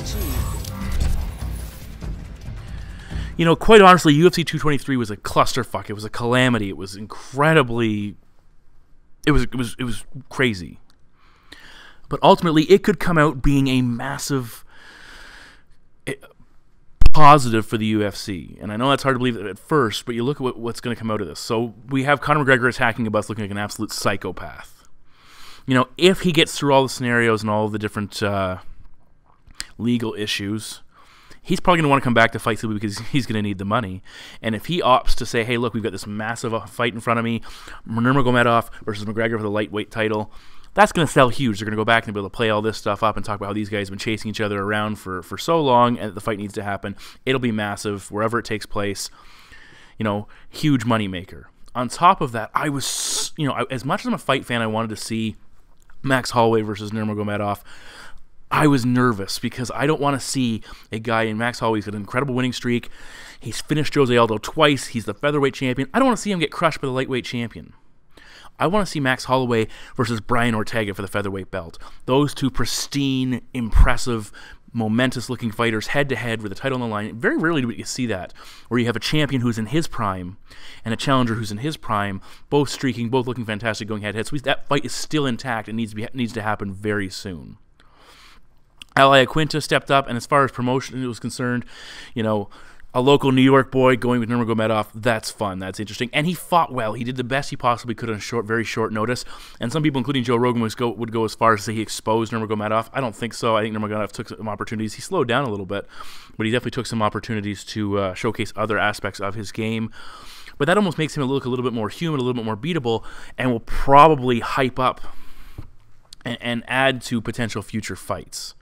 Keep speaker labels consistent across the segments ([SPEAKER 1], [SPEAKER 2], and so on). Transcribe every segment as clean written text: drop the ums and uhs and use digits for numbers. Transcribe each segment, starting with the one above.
[SPEAKER 1] achieved.
[SPEAKER 2] You know, quite honestly, UFC 223 was a clusterfuck. It was a calamity. It was incredibly... It was crazy. But ultimately, it could come out being a massive positive for the UFC. And I know that's hard to believe at first, but you look at what's going to come out of this. So we have Conor McGregor attacking a bus looking like an absolute psychopath. You know, if he gets through all the scenarios and all the different legal issues... He's probably going to want to come back to fight simply because he's going to need the money. And if he opts to say, hey, look, we've got this massive fight in front of me, Nurmagomedov versus McGregor for the lightweight title, that's going to sell huge. They're going to go back and be able to play all this stuff up and talk about how these guys have been chasing each other around for so long and the fight needs to happen. It'll be massive wherever it takes place. You know, huge moneymaker. On top of that, I was, you know, as much as I'm a fight fan, I wanted to see Max Holloway versus Nurmagomedov. I was nervous because I don't want to see a guy in Max Holloway. He's got an incredible winning streak. He's finished Jose Aldo twice. He's the featherweight champion. I don't want to see him get crushed by the lightweight champion. I want to see Max Holloway versus Brian Ortega for the featherweight belt. Those two pristine, impressive, momentous-looking fighters head-to-head with the title on the line. Very rarely do you see that, where you have a champion who's in his prime and a challenger who's in his prime, both streaking, both looking fantastic, going head-to-head. So that fight is still intact and needs to happen very soon. Ali Aquinta stepped up, and as far as promotion was concerned, you know, a local New York boy going with Nurmagomedov, that's fun, that's interesting. And he fought well. He did the best he possibly could on very short notice. And some people, including Joe Rogan, would go as far as to say he exposed Nurmagomedov. I don't think so. I think Nurmagomedov took some opportunities. He slowed down a little bit, but he definitely took some opportunities to showcase other aspects of his game. But that almost makes him look a little bit more human, a little bit more beatable, and will probably hype up and add to potential future fights.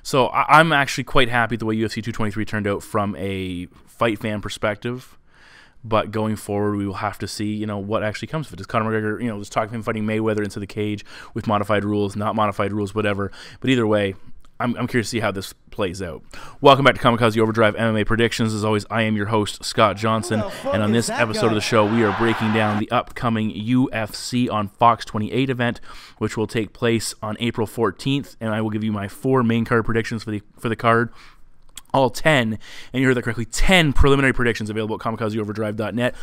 [SPEAKER 2] So I'm actually quite happy the way UFC 223 turned out from a fight fan perspective. But going forward, we will have to see, you know, what actually comes of it. Does Conor McGregor, you know, let's talk of him fighting Mayweather into the cage with modified rules, not modified rules, whatever. But either way, I'm curious to see how this plays out. Welcome back to Kamikaze Overdrive MMA Predictions. As always, I am your host, Scott Johnson. And on this episode of the show, we are breaking down the upcoming UFC on Fox 28 event, which will take place on April 14th. And I will give you my 4 main card predictions for the card. All 10, and you heard that correctly, 10 preliminary predictions available at kamikazeoverdrive.net.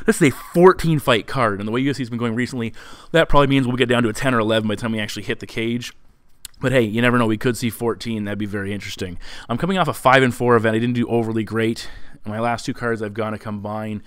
[SPEAKER 2] This is a 14-fight card, and the way UFC's been going recently, that probably means we'll get down to a 10 or 11 by the time we actually hit the cage. But hey, you never know. We could see 14. That'd be very interesting. I'm coming off a 5-4 event. I didn't do overly great. In my last 2 cards, I've gone to combine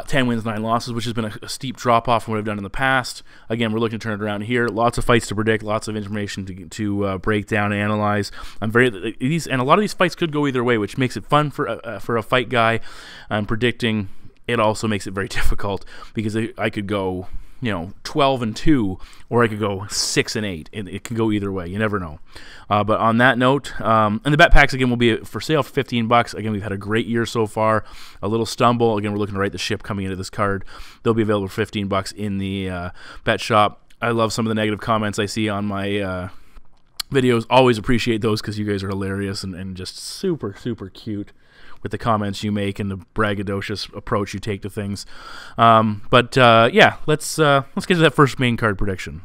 [SPEAKER 2] 10 wins, 9 losses, which has been a steep drop-off from what I've done in the past. Again, we're looking to turn it around here. Lots of fights to predict, lots of information to break down and analyze. And a lot of these fights could go either way, which makes it fun for a fight guy. And predicting it also makes it very difficult because I could go, you know, 12-2, or I could go 6-8. It can go either way. You never know. But on that note, and the bet packs again will be for sale for $15. Again, we've had a great year so far. A little stumble. Again, we're looking to right the ship coming into this card. They'll be available for $15 in the bet shop. I love some of the negative comments I see on my videos. Always appreciate those because you guys are hilarious and just super, super cute with the comments you make and the braggadocious approach you take to things. Yeah, let's get to that first main card prediction.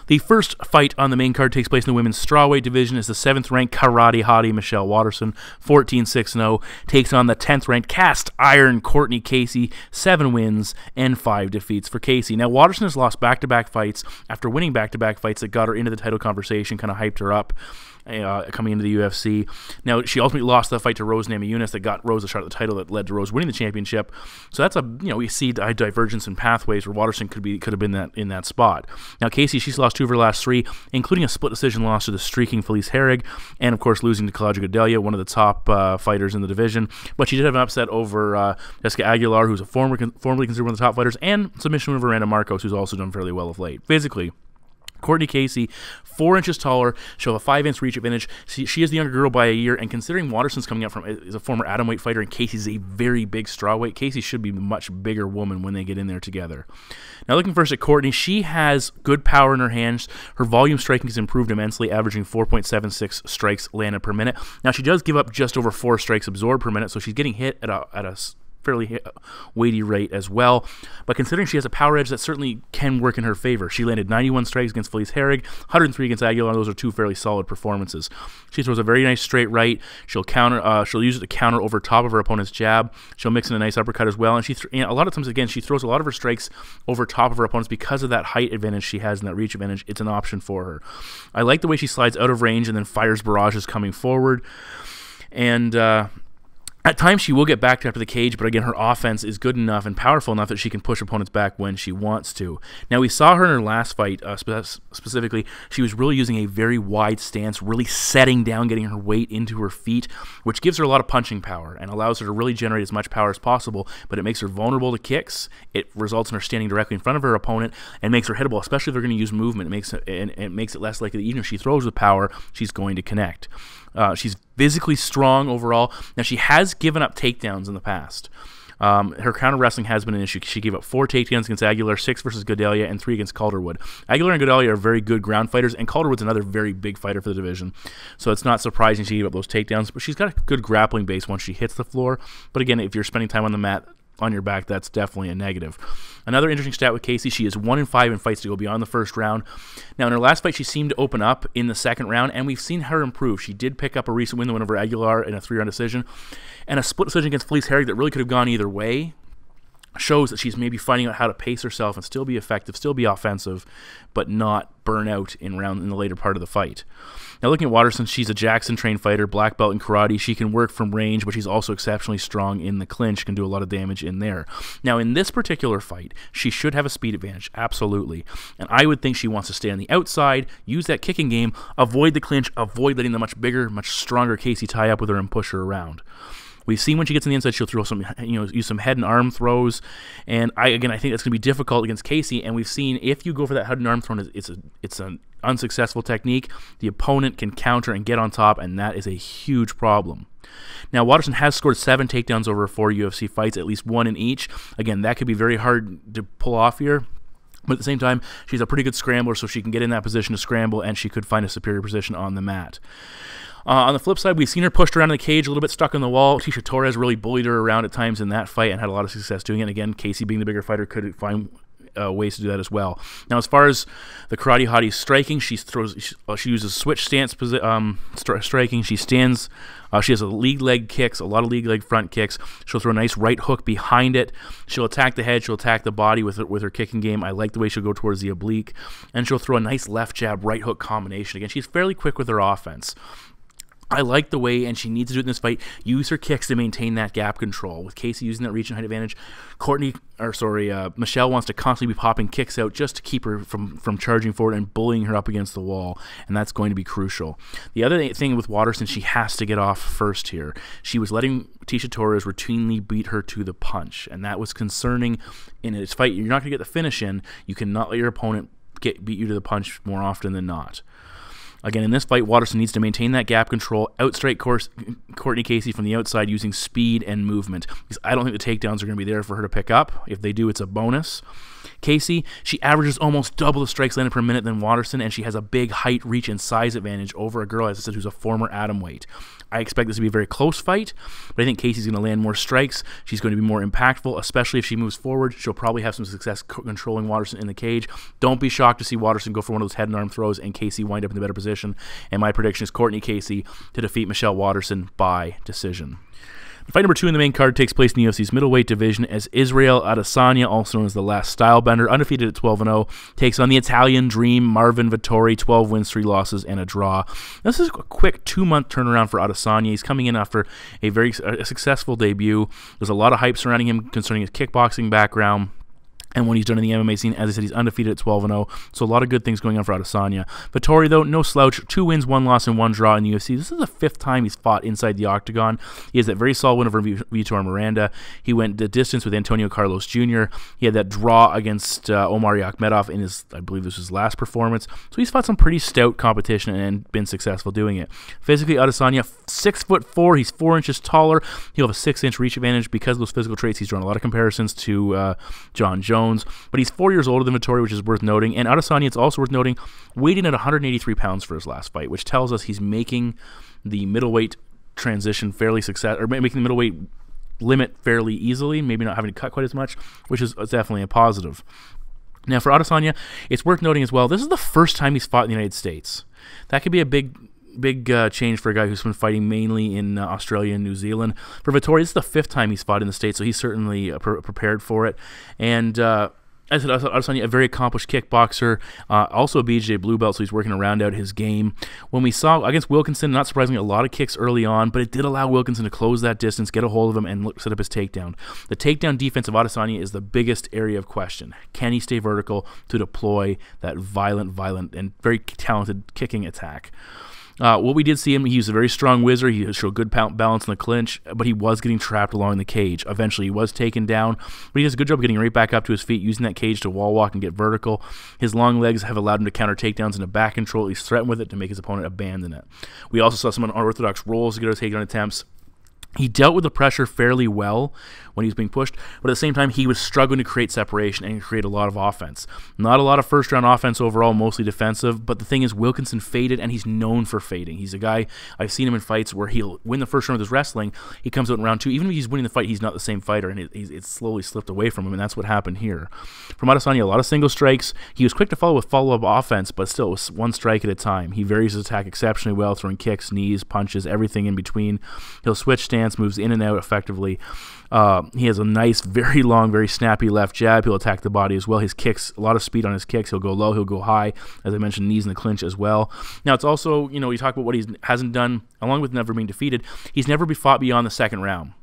[SPEAKER 2] The first fight on the main card takes place in the women's strawweight division as the 7th-ranked karate hottie Michelle Waterson, 14-6-0, takes on the 10th-ranked cast iron Courtney Casey, 7 wins and 5 defeats for Casey. Now, Waterson has lost back-to-back fights after winning back-to-back fights that got her into the title conversation, kind of hyped her up. Coming into the UFC. Now, she ultimately lost that fight to Rose Namajunas that got Rose a shot at the title that led to Rose winning the championship. So that's we see a divergence in pathways where Waterson could have been in that spot. Now, Casey, she's lost 2 of her last 3, including a split decision loss to the streaking Felice Herrig, and of course losing to Claudia Gadelha, one of the top fighters in the division. But she did have an upset over Jessica Aguilar, who's formerly considered one of the top fighters, and submission of Miranda Marcos, who's also done fairly well of late. Physically, Courtney Casey, 4 inches taller, she'll have a 5-inch reach advantage. She is the younger girl by a year, and considering Waterson's coming out is a former atomweight fighter, and Casey's a very big strawweight, Casey should be a much bigger woman when they get in there together. Now, looking first at Courtney, she has good power in her hands. Her volume striking has improved immensely, averaging 4.76 strikes landed per minute. Now, she does give up just over 4 strikes absorbed per minute, so she's getting hit at a fairly weighty rate as well. But considering she has a power edge, that certainly can work in her favor. She landed 91 strikes against Felice Herrig, 103 against Aguilar. Those are two fairly solid performances. She throws a very nice straight right. She'll counter. She'll use it to counter over top of her opponent's jab. She'll mix in a nice uppercut as well. And a lot of times, again, she throws a lot of her strikes over top of her opponents because of that height advantage she has and that reach advantage. It's an option for her. I like the way she slides out of range and then fires barrages coming forward. And at times she will get backed after the cage, but again, her offense is good enough and powerful enough that she can push opponents back when she wants to. Now, we saw her in her last fight, specifically, she was really using a very wide stance, really setting down, getting her weight into her feet, which gives her a lot of punching power and allows her to really generate as much power as possible, but it makes her vulnerable to kicks. It results in her standing directly in front of her opponent and makes her hittable, especially if they're going to use movement. It makes it less likely that even if she throws with power, she's going to connect. She's physically strong overall. Now, she has given up takedowns in the past. Her counter wrestling has been an issue. She gave up 4 takedowns against Aguilar, 6 versus Gadelha, and 3 against Calderwood. Aguilar and Gadelha are very good ground fighters, and Calderwood's another very big fighter for the division. So it's not surprising she gave up those takedowns, but she's got a good grappling base once she hits the floor. But again, if you're spending time on the mat, on your back, that's definitely a negative. Another interesting stat with Casey, she is 1-5 in fights to go beyond the first round. Now, in her last fight, she seemed to open up in the second round, and we've seen her improve. She did pick up a recent win over Aguilar in a 3-round decision, and a split decision against Felice Herrig that really could have gone either way. Shows that she's maybe finding out how to pace herself and still be effective, still be offensive, but not burn out in the later part of the fight. Now, looking at Waterson, she's a Jackson-trained fighter, black belt in karate. She can work from range, but she's also exceptionally strong in the clinch, can do a lot of damage in there. Now, in this particular fight, she should have a speed advantage, absolutely. And I would think she wants to stay on the outside, use that kicking game, avoid the clinch, avoid letting the much bigger, much stronger Casey tie up with her and push her around. We've seen when she gets on the inside, she'll throw some, use some head and arm throws, and I think that's going to be difficult against Casey. And we've seen if you go for that head and arm throw, it's an unsuccessful technique. The opponent can counter and get on top, and that is a huge problem. Now, Waterson has scored 7 takedowns over 4 UFC fights, at least 1 in each. Again, that could be very hard to pull off here. But at the same time, she's a pretty good scrambler, so she can get in that position to scramble, and she could find a superior position on the mat. On the flip side, we've seen her pushed around in the cage, a little bit stuck on the wall. Tecia Torres really bullied her around at times in that fight and had a lot of success doing it. And again, Casey, being the bigger fighter, could find ways to do that as well. Now, as far as the karate hottie striking, she uses switch stance striking. She stands. She has a league leg kicks, a lot of league leg front kicks. She'll throw a nice right hook behind it. She'll attack the head. She'll attack the body with her kicking game. I like the way she'll go towards the oblique, and she'll throw a nice left jab, right hook combination. Again, she's fairly quick with her offense. I like the way, and she needs to do it in this fight, use her kicks to maintain that gap control. With Casey using that reach and height advantage, Michelle wants to constantly be popping kicks out just to keep her from charging forward and bullying her up against the wall, and that's going to be crucial. The other thing with Waterson, she has to get off first here. She was letting Tecia Torres routinely beat her to the punch, and that was concerning in this fight. You're not going to get the finish in. You cannot let your opponent beat you to the punch more often than not. Again, in this fight, Waterson needs to maintain that gap control, outstrike Cortney Casey from the outside using speed and movement. Because I don't think the takedowns are going to be there for her to pick up. If they do, it's a bonus. Casey, she averages almost double the strikes landed per minute than Waterson, and she has a big height, reach, and size advantage over a girl, as I said, who's a former atomweight. I expect this to be a very close fight, but I think Casey's going to land more strikes. She's going to be more impactful, especially if she moves forward. She'll probably have some success controlling Waterson in the cage. Don't be shocked to see Waterson go for one of those head and arm throws and Casey wind up in the better position. And my prediction is Cortney Casey to defeat Michelle Waterson by decision. Fight number 2 in the main card takes place in the UFC's middleweight division as Israel Adesanya, also known as the Last Stylebender, undefeated at 12-0, takes on the Italian Dream Marvin Vettori, 12 wins, 3 losses, and a draw. This is a quick 2-month turnaround for Adesanya. He's coming in after a very successful debut. There's a lot of hype surrounding him concerning his kickboxing background. And what he's done in the MMA scene, as I said, he's undefeated at 12-0, so a lot of good things going on for Adesanya. Vettori, though, no slouch, 2 wins, 1 loss, and 1 draw in the UFC. This is the 5th time he's fought inside the octagon. He has that very solid win over Vitor Miranda. He went the distance with Antonio Carlos Jr. He had that draw against Omar Yakhmedov in his, I believe this was his last performance. So he's fought some pretty stout competition and been successful doing it. Physically, Adesanya, 6'4", he's 4 inches taller. He'll have a 6-inch reach advantage because of those physical traits. He's drawn a lot of comparisons to John Jones. But he's 4 years older than Vettori, which is worth noting. And Adesanya, it's also worth noting, weighed in at 183 pounds for his last fight, which tells us he's making the middleweight transition fairly successful, or making the middleweight limit fairly easily, maybe not having to cut quite as much, which is definitely a positive. Now, for Adesanya, it's worth noting as well, this is the first time he's fought in the United States. That could be a big change for a guy who's been fighting mainly in Australia and New Zealand. For Vettori, this is the 5th time he's fought in the States, so he's certainly prepared for it. And as I said, Adesanya, a very accomplished kickboxer, also a BJJ blue belt, so he's working to round out his game. When we saw against Wilkinson, not surprisingly, a lot of kicks early on, but it did allow Wilkinson to close that distance, get a hold of him, and set up his takedown. The takedown defense of Adesanya is the biggest area of question. Can he stay vertical to deploy that violent, and very talented kicking attack? What we did see him, he was a very strong whizzer. He showed good balance in the clinch, but he was getting trapped along the cage. Eventually, he was taken down, but he does a good job of getting right back up to his feet, using that cage to wall walk and get vertical. His long legs have allowed him to counter takedowns into back control, at least threaten with it to make his opponent abandon it. We also saw some unorthodox rolls to get his takedown attempts. He dealt with the pressure fairly well when he was being pushed, but at the same time, he was struggling to create separation and create a lot of offense. Not a lot of first-round offense overall, mostly defensive, but the thing is, Wilkinson faded, and he's known for fading. He's a guy, I've seen him in fights where he'll win the first round with his wrestling, he comes out in round 2, even if he's winning the fight, he's not the same fighter, and it's slowly slipped away from him, and that's what happened here. From Adesanya, a lot of single strikes. He was quick to follow with follow-up offense, but still, it was one strike at a time. He varies his attack exceptionally well, throwing kicks, knees, punches, everything in between. He'll switch stance, moves in and out effectively. He has a nice, very long, very snappy left jab. He'll attack the body as well. His kicks, a lot of speed on his kicks. He'll go low, he'll go high. As I mentioned, knees in the clinch as well. Now, it's also, you talk about what he hasn't done, along with never being defeated. He's never been fought beyond the 2nd round.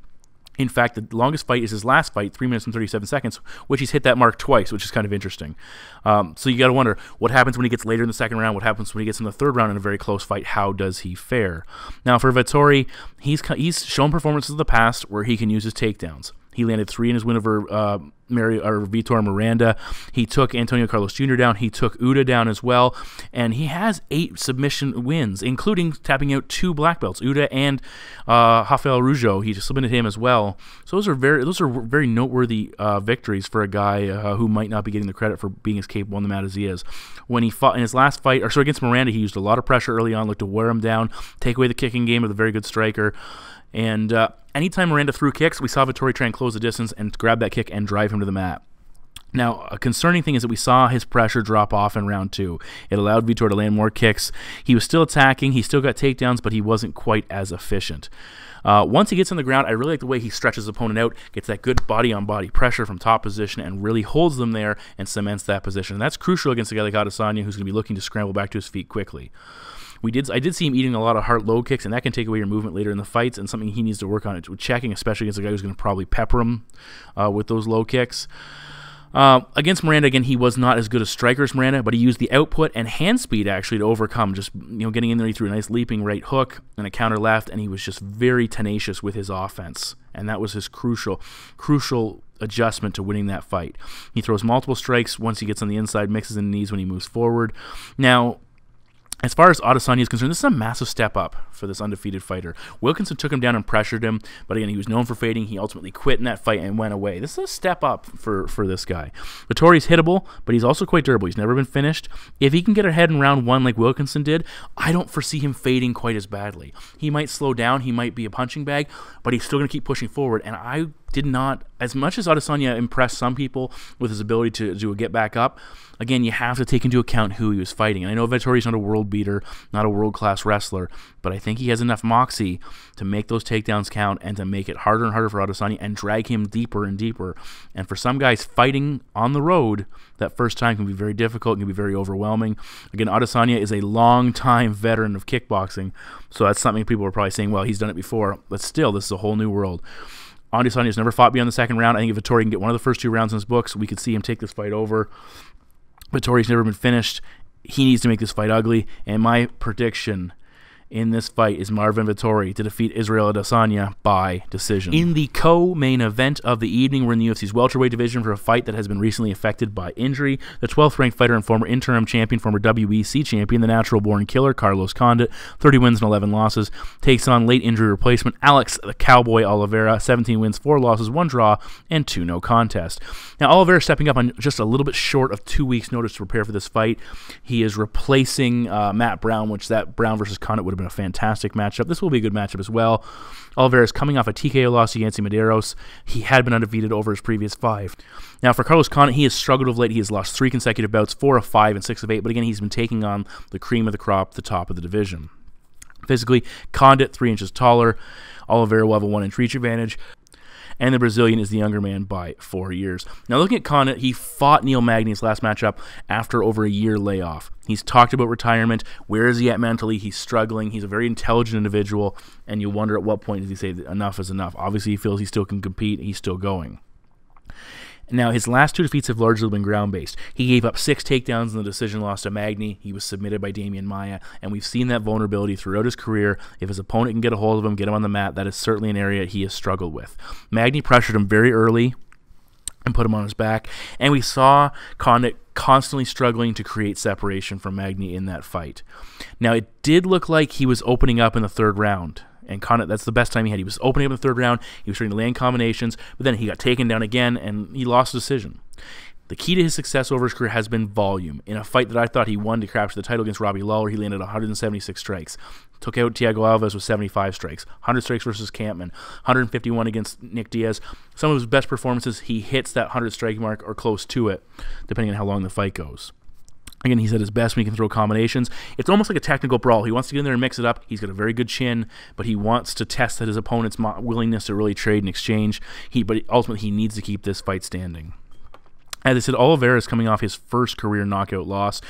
[SPEAKER 2] In fact, the longest fight is his last fight, 3 minutes and 37 seconds, which he's hit that mark twice, which is kind of interesting. So you got to wonder, what happens when he gets later in the 2nd round? What happens when he gets in the 3rd round in a very close fight? How does he fare? Now, for Vettori, he's shown performances in the past where he can use his takedowns. He landed 3 in his win over Vitor Miranda. He took Antonio Carlos Jr. down. He took Uda down as well. And he has 8 submission wins, including tapping out 2 black belts, Uda and Rafael Rujo. He just submitted him as well. So those are very noteworthy victories for a guy who might not be getting the credit for being as capable on the mat as he is. When he fought in his last fight, against Miranda, he used a lot of pressure early on, looked to wear him down, take away the kicking game of a very good striker. And anytime Miranda threw kicks, we saw Vettori try and close the distance and grab that kick and drive him to the mat. Now, a concerning thing is that we saw his pressure drop off in round 2. It allowed Vettori to land more kicks. He was still attacking. He still got takedowns, but he wasn't quite as efficient. Once he gets on the ground, I really like the way he stretches his opponent out, gets that good body-on-body pressure from top position, and really holds them there and cements that position. And that's crucial against a guy like Adesanya, who's going to be looking to scramble back to his feet quickly. I did see him eating a lot of hard low kicks, and that can take away your movement later in the fights, and something he needs to work on checking, especially against a guy who's going to probably pepper him with those low kicks. Against Miranda, again, he was not as good a striker as Miranda, but he used the output and hand speed actually to overcome. Just getting in there, he threw a nice leaping right hook and a counter left, and he was just very tenacious with his offense, and that was his crucial adjustment to winning that fight. He throws multiple strikes once he gets on the inside, mixes in the knees when he moves forward. Now, as far as Adesanya is concerned, this is a massive step up for this undefeated fighter. Wilkinson took him down and pressured him, but again, he was known for fading. He ultimately quit in that fight and went away. This is a step up for this guy. Vettori's hittable, but he's also quite durable. He's never been finished. If he can get ahead in round 1 like Wilkinson did, I don't foresee him fading quite as badly. He might slow down. He might be a punching bag, but he's still going to keep pushing forward, and I did not, as much as Adesanya impressed some people with his ability to do a get back up, again, you have to take into account who he was fighting. And I know Vettori's not a world beater, not a world-class wrestler, but I think he has enough moxie to make those takedowns count and to make it harder and harder for Adesanya and drag him deeper and deeper. And for some guys, fighting on the road that first time can be very difficult, can be very overwhelming. Again, Adesanya is a long-time veteran of kickboxing, so that's something people are probably saying, well, he's done it before, but still, this is a whole new world. Adesanya's never fought beyond the 2nd round. I think if Vettori can get one of the first 2 rounds in his books, we could see him take this fight over. Vettori's never been finished. He needs to make this fight ugly. And my prediction in this fight is Marvin Vettori to defeat Israel Adesanya by decision. In the co-main event of the evening, we're in the UFC's welterweight division for a fight that has been recently affected by injury. The 12th ranked fighter and former interim champion, former WEC champion, the natural-born killer, Carlos Condit, 30 wins and 11 losses, takes on late injury replacement Alex the Cowboy Oliveira, 17 wins, 4 losses, 1 draw, and 2 no contest. Now, Oliveira stepping up on just a little bit short of 2 weeks' notice to prepare for this fight. He is replacing Matt Brown, which that Brown versus Condit would have been been a fantastic matchup. This will be a good matchup as well. Oliveira is coming off a TKO loss against Medeiros. He had been undefeated over his previous 5. Now, for Carlos Condit, he has struggled of late. He has lost 3 consecutive bouts, 4 of 5 and 6 of 8. But again, he's been taking on the cream of the crop, the top of the division. Physically, Condit 3 inches taller. Oliveira will have a 1-inch reach advantage. And the Brazilian is the younger man by 4 years. Now, looking at Condit, he fought Neil Magny's last matchup after over a year layoff. He's talked about retirement. Where is he at mentally? He's struggling. He's a very intelligent individual, and you wonder at what point does he say that enough is enough. Obviously, he feels he still can compete. He's still going. Now, his last 2 defeats have largely been ground-based. He gave up 6 takedowns in the decision loss to Magny. He was submitted by Damian Maia, and we've seen that vulnerability throughout his career. If his opponent can get a hold of him, get him on the mat, that is certainly an area he has struggled with. Magny pressured him very early and put him on his back, and we saw Condit constantly struggling to create separation from Magny in that fight. Now, it did look like he was opening up in the 3rd round. And Condit, that's the best time he had. He was opening up in the 3rd round. He was trying to land combinations, but then he got taken down again, and he lost the decision. The key to his success over his career has been volume. In a fight that I thought he won to capture the title against Robbie Lawler, he landed 176 strikes. Took out Thiago Alves with 75 strikes. 100 strikes versus Campman. 151 against Nick Diaz. Some of his best performances, he hits that 100 strike mark or close to it, depending on how long the fight goes. Again, he's at his best when he can throw combinations. It's almost like a technical brawl. He wants to get in there and mix it up. He's got a very good chin, but he wants to test his opponent's willingness to really trade and exchange. But ultimately, he needs to keep this fight standing. As I said, Oliveira is coming off his first career knockout loss.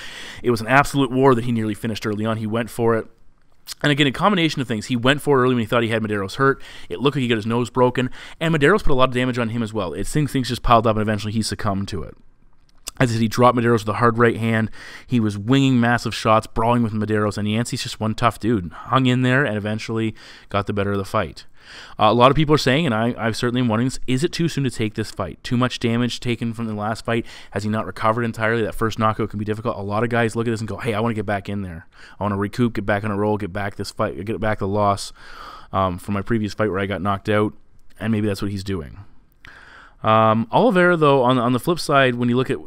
[SPEAKER 2] It was an absolute war that he nearly finished early on. He went for it. And again, a combination of things. He went for it early when he thought he had Medeiros hurt. It looked like he got his nose broken. And Medeiros put a lot of damage on him as well. It seems things just piled up, and eventually he succumbed to it. As I said, he dropped Medeiros with a hard right hand. He was winging massive shots, brawling with Medeiros, and Yancey's just one tough dude. Hung in there and eventually got the better of the fight. A lot of people are saying, and I've certainly been wondering, is it too soon to take this fight? Too much damage taken from the last fight? Has he not recovered entirely? That first knockout can be difficult. A lot of guys look at this and go, hey, I want to get back in there. I want to recoup, get back on a roll, get back this fight, get back the loss from my previous fight where I got knocked out, and maybe that's what he's doing. Oliveira, though, on the flip side, when you look at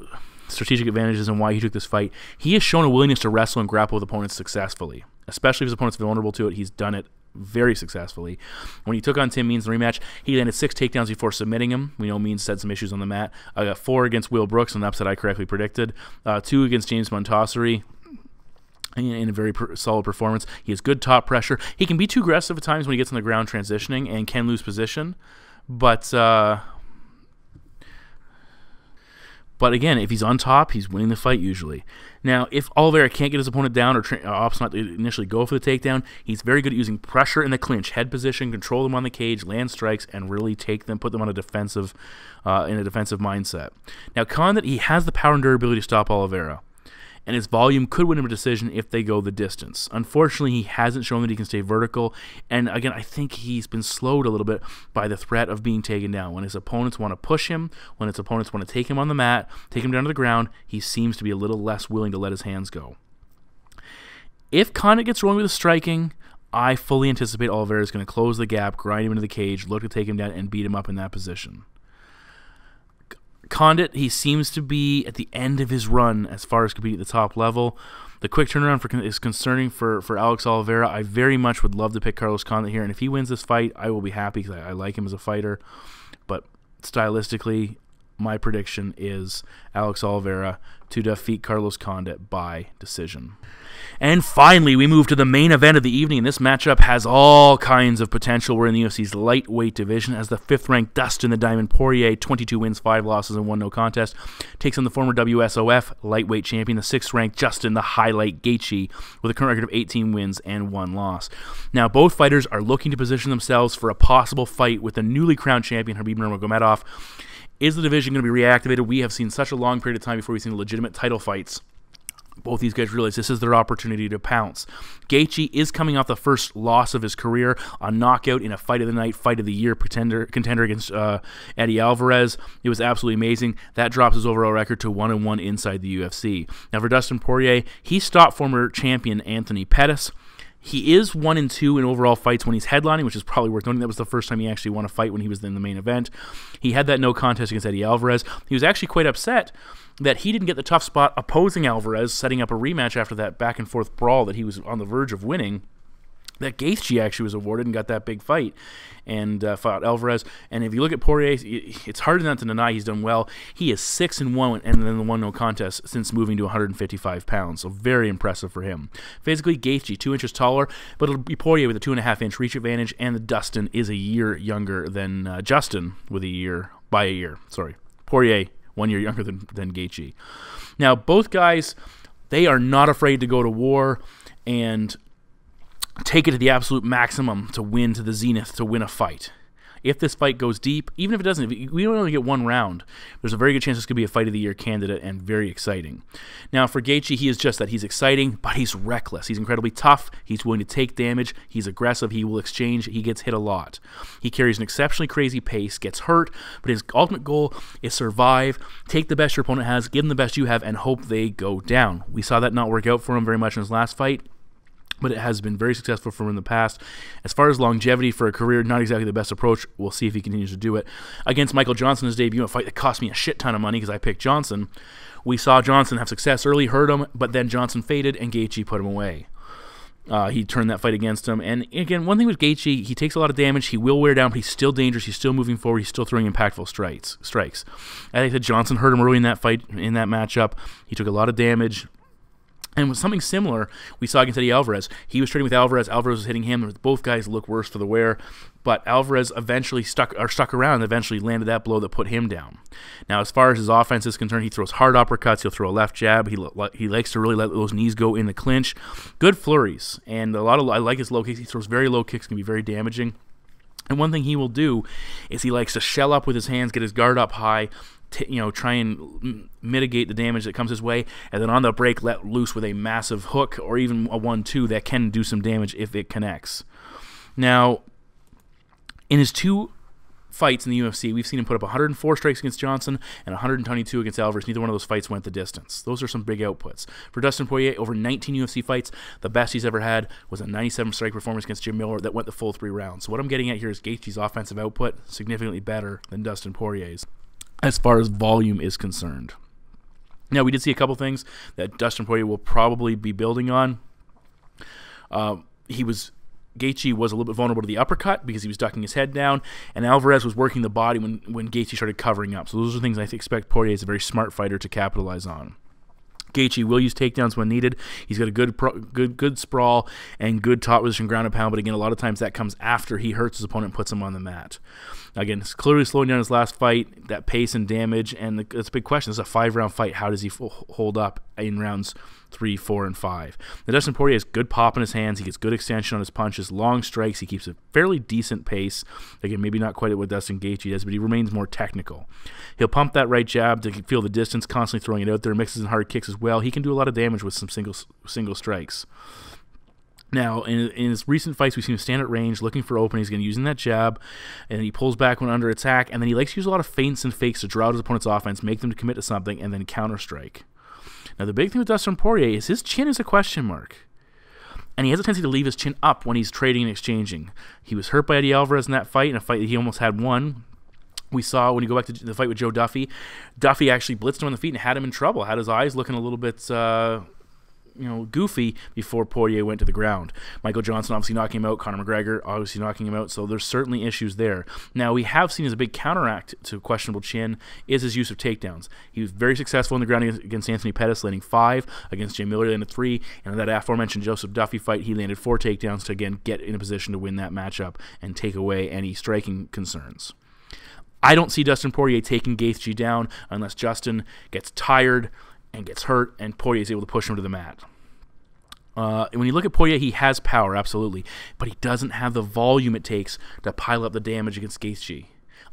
[SPEAKER 2] strategic advantages and why he took this fight, he has shown a willingness to wrestle and grapple with opponents successfully. Especially if his opponent's vulnerable to it, he's done it very successfully. When he took on Tim Means in the rematch, he landed 6 takedowns before submitting him. We know Means had some issues on the mat. 4 against Will Brooks, an upset I correctly predicted. 2 against James Montaseri in a very solid performance. He has good top pressure. He can be too aggressive at times when he gets on the ground transitioning and can lose position, but again, if he's on top, he's winning the fight usually. Now, if Oliveira can't get his opponent down or opts not to initially go for the takedown, he's very good at using pressure in the clinch, head position, control them on the cage, land strikes, and really take them, put them on a defensive, in a defensive mindset. Now, Condit, he has the power and durability to stop Oliveira, and his volume could win him a decision if they go the distance. Unfortunately, he hasn't shown that he can stay vertical, and again, I think he's been slowed a little bit by the threat of being taken down. When his opponents want to push him, when his opponents want to take him on the mat, take him down to the ground, he seems to be a little less willing to let his hands go. If Condit gets rolling with his striking, I fully anticipate Oliveira is going to close the gap, grind him into the cage, look to take him down, and beat him up in that position. Condit, he seems to be at the end of his run as far as competing at the top level. The quick turnaround is concerning for Alex Oliveira. I very much would love to pick Carlos Condit here, and if he wins this fight, I will be happy because I like him as a fighter. But stylistically, my prediction is Alex Oliveira to defeat Carlos Condit by decision. And finally, we move to the main event of the evening, and this matchup has all kinds of potential. We're in the UFC's lightweight division as the 5th-ranked Dustin the Diamond Poirier, 22 wins, 5 losses, and 1 no contest, takes on the former WSOF lightweight champion, the 6th-ranked Justin the Highlight Gaethje, with a current record of 18 wins and 1 loss. Now, both fighters are looking to position themselves for a possible fight with the newly crowned champion, Khabib Nurmagomedov. Is the division going to be reactivated? We have seen such a long period of time before we've seen legitimate title fights. Both these guys realize this is their opportunity to pounce. Gaethje is coming off the first loss of his career, a knockout in a fight of the night, fight of the year contender against Eddie Alvarez. It was absolutely amazing. That drops his overall record to 1-1 inside the UFC. Now for Dustin Poirier, he stopped former champion Anthony Pettis. He is 1-2 in overall fights when he's headlining, which is probably worth noting. That was the first time he actually won a fight when he was in the main event. He had that no contest against Eddie Alvarez. He was actually quite upset that he didn't get the tough spot opposing Alvarez, setting up a rematch after that back-and-forth brawl that he was on the verge of winning. that Gaethje actually was awarded and got that big fight and fought Alvarez. And if you look at Poirier, it's hard not to deny he's done well. He is 6-1 and then the 1-0 contest since moving to 155 pounds, so very impressive for him. Physically, Gaethje 2 inches taller, but it'll be Poirier with a 2.5-inch reach advantage, and the Dustin is a year younger than Justin with a year. Sorry, Poirier 1 year younger than Gaethje. Now, both guys, they are not afraid to go to war and take it to the absolute maximum to win, to the zenith, to win a fight. If this fight goes deep, even if it doesn't, if we don't only get one round, there's a very good chance this could be a Fight of the Year candidate and very exciting. Now, for Gaethje, he is just that. He's exciting, but he's reckless. He's incredibly tough. He's willing to take damage. He's aggressive. He will exchange. He gets hit a lot. He carries an exceptionally crazy pace, gets hurt, but his ultimate goal is survive, take the best your opponent has, give them the best you have, and hope they go down. We saw that not work out for him very much in his last fight, but it has been very successful for him in the past. As far as longevity for a career, not exactly the best approach. We'll see if he continues to do it. Against Michael Johnson in his debut, a fight that cost me a shit ton of money because I picked Johnson, we saw Johnson have success early, hurt him, but then Johnson faded and Gaethje put him away. He turned that fight against him. And again, one thing with Gaethje, he takes a lot of damage. He will wear down, but he's still dangerous. He's still moving forward. He's still throwing impactful strikes. As I said, Johnson hurt him early in that fight, in that matchup. He took a lot of damage. And with something similar, we saw against Eddie Alvarez. He was trading with Alvarez. Alvarez was hitting him. Both guys look worse for the wear. But Alvarez eventually stuck around and eventually landed that blow that put him down. Now, as far as his offense is concerned, he throws hard uppercuts. He'll throw a left jab. He likes to really let those knees go in the clinch. Good flurries. And I like his low kicks. He throws very low kicks, can be very damaging. And one thing he will do is he likes to shell up with his hands, get his guard up high, try and mitigate the damage that comes his way, and then on the break let loose with a massive hook or even a 1-2 that can do some damage if it connects. Now, in his 2 fights in the UFC, we've seen him put up 104 strikes against Johnson and 122 against Alvarez. Neither one of those fights went the distance. Those are some big outputs. For Dustin Poirier, over 19 UFC fights, the best he's ever had was a 97 strike performance against Jim Mueller that went the full 3 rounds. So what I'm getting at here is Gaethje's offensive output significantly better than Dustin Poirier's as far as volume is concerned. Now, we did see a couple things that Dustin Poirier will probably be building on. Gaethje was a little bit vulnerable to the uppercut because he was ducking his head down, and Alvarez was working the body when Gaethje started covering up. So those are things I expect Poirier is a very smart fighter to capitalize on. Gaethje will use takedowns when needed. He's got a good sprawl and good top position ground and pound, but again, a lot of times that comes after he hurts his opponent and puts him on the mat. Again, it's clearly slowing down his last fight, that pace and damage, and it's a big question. This is a 5-round fight. How does he hold up in rounds 3, 4, and 5? Now, Dustin Poirier has good pop in his hands. He gets good extension on his punches, long strikes. He keeps a fairly decent pace. Again, maybe not quite at what Dustin Gaethje does, but he remains more technical. He'll pump that right jab to feel the distance, constantly throwing it out there, mixes in hard kicks as well. He can do a lot of damage with some single strikes. Now, in his recent fights, we've seen him stand at range, looking for openings, again, using that jab, and he pulls back when under attack, and then he likes to use a lot of feints and fakes to draw out his opponent's offense, make them to commit to something, and then counter-strike. Now, the big thing with Dustin Poirier is his chin is a question mark, and he has a tendency to leave his chin up when he's trading and exchanging. He was hurt by Eddie Alvarez in that fight, in a fight that he almost had won. We saw when you go back to the fight with Joe Duffy, Duffy actually blitzed him on the feet and had him in trouble, had his eyes looking a little bit goofy before Poirier went to the ground. Michael Johnson obviously knocking him out, Conor McGregor obviously knocking him out, so there's certainly issues there. Now, we have seen as a big counteract to questionable chin is his use of takedowns. He was very successful in the ground against Anthony Pettis, landing 5, against Jay Miller landed 3, and in that aforementioned Joseph Duffy fight, he landed 4 takedowns to again get in a position to win that matchup and take away any striking concerns. I don't see Dustin Poirier taking Gaethje down unless Justin gets tired and gets hurt, and Poirier is able to push him to the mat. When you look at Poirier, he has power, absolutely, but he doesn't have the volume it takes to pile up the damage against Gaethje.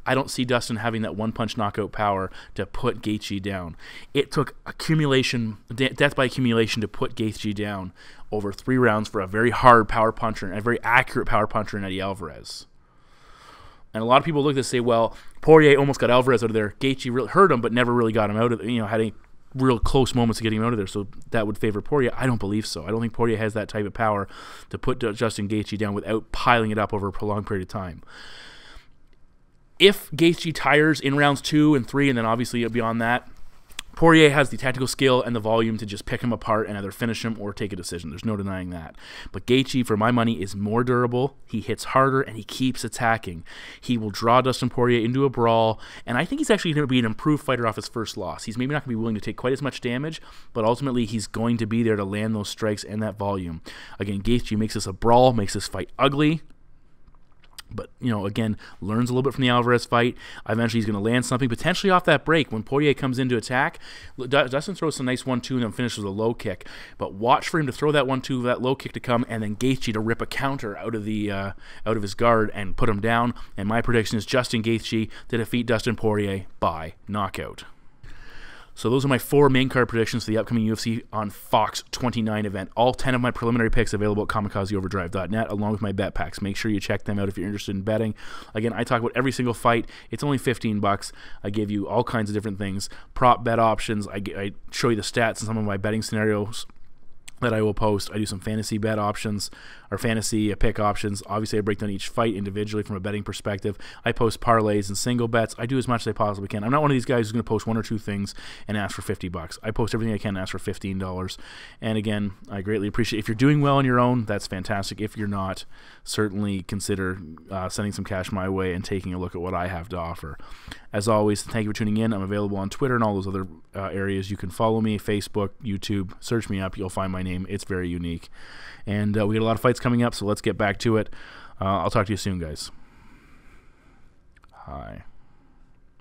[SPEAKER 2] I don't see Dustin having that one-punch knockout power to put Gaethje down. It took accumulation, death by accumulation, to put Gaethje down over 3 rounds for a very hard power puncher and a very accurate power puncher in Eddie Alvarez. And a lot of people look at this and say, well, Poirier almost got Alvarez out of there. Gaethje really hurt him, but never really got him out of it, had a real close moments of getting him out of there, so that would favor Poirier. I don't believe so. I don't think Poirier has that type of power to put Justin Gaethje down without piling it up over a prolonged period of time. If Gaethje tires in rounds 2 and 3, and then obviously beyond that, Poirier has the tactical skill and the volume to just pick him apart and either finish him or take a decision. There's no denying that. But Gaethje, for my money, is more durable. He hits harder, and he keeps attacking. He will draw Dustin Poirier into a brawl, and I think he's actually going to be an improved fighter off his first loss. He's maybe not going to be willing to take quite as much damage, but ultimately he's going to be there to land those strikes and that volume. Again, Gaethje makes this a brawl, makes this fight ugly. But, again, learns a little bit from the Alvarez fight. Eventually he's going to land something, potentially off that break. When Poirier comes in to attack, Dustin throws some nice 1-2 and then finishes with a low kick. But watch for him to throw that 1-2, that low kick to come, and then Gaethje to rip a counter out of his guard and put him down. And my prediction is Justin Gaethje to defeat Dustin Poirier by knockout. So those are my 4 main card predictions for the upcoming UFC on Fox 29 event. All 10 of my preliminary picks available at kamikazeoverdrive.net, along with my bet packs. Make sure you check them out if you're interested in betting. Again, I talk about every single fight. It's only $15. I give you all kinds of different things. Prop bet options. I show you the stats and some of my betting scenarios that I will post. I do some fantasy bet options or fantasy pick options. Obviously, I break down each fight individually from a betting perspective. I post parlays and single bets. I do as much as I possibly can. I'm not one of these guys who's going to post 1 or 2 things and ask for $50. I post everything I can and ask for $15. And again, I greatly appreciate if you're doing well on your own, that's fantastic. If you're not, certainly consider sending some cash my way and taking a look at what I have to offer. As always, thank you for tuning in. I'm available on Twitter and all those other areas. You can follow me, Facebook, YouTube. Search me up. You'll find my name. It's very unique. And we got a lot of fights coming up, so let's get back to it. I'll talk to you soon, guys. Hi.